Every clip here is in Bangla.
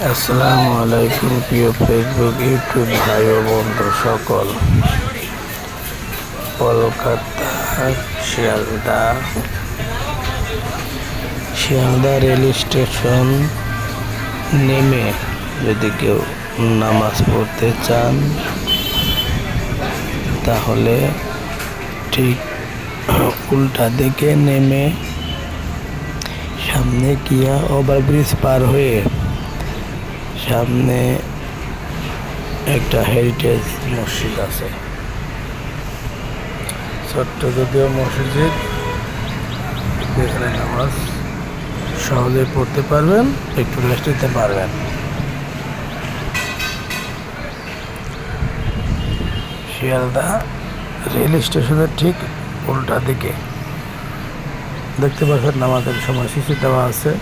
আসসালামু আলাইকুম প্রিয় ফেসবুক ইউটিউব ভাই ও বন্ধু সকল। কলকাতা শিয়ালদা রেল স্টেশন নেমে যদি কেউ নামাজ পড়তে চান তাহলে ঠিক উল্টা দিকে নেমে সামনে কিয়া ওভারব্রিজ পার হয়ে সামনে একটা হেরিটেজ মসজিদ আছে, ছোট্ট যদিও মসজিদ। এখানে নামাজ সহজে পড়তে পারবেন, একটু রেস্ট নিতে পারবেন। শিয়ালদা রেল স্টেশনের ঠিক উল্টা দিকে দেখতে পাচ্ছেন নামাজের সময়সূচি দেওয়া আছে।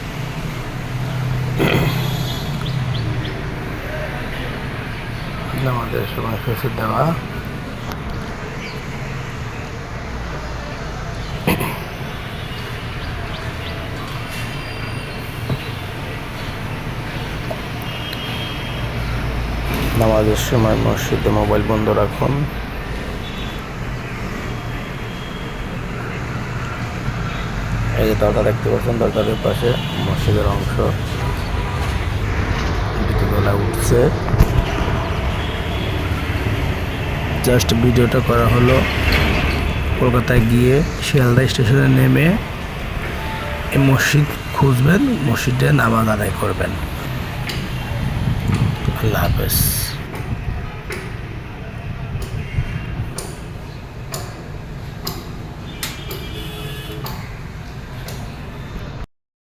নামাজের সময়সূচি দেওয়া। নামাজের সময় মসজিদে মোবাইল বন্ধ রাখুন। এই যে দরজা দেখতে পাচ্ছেন, দরজার পাশে মসজিদের অংশ বিকেলবেলা উঠছে। জাস্ট ভিডিওটা করা হলো কলকাতায় গিয়ে শিয়ালদা স্টেশনে নেমে এই মসজিদ খুঁজবেন, মসজিদে নামাজ আদায় করবেন। আল্লাহ হাফেজ।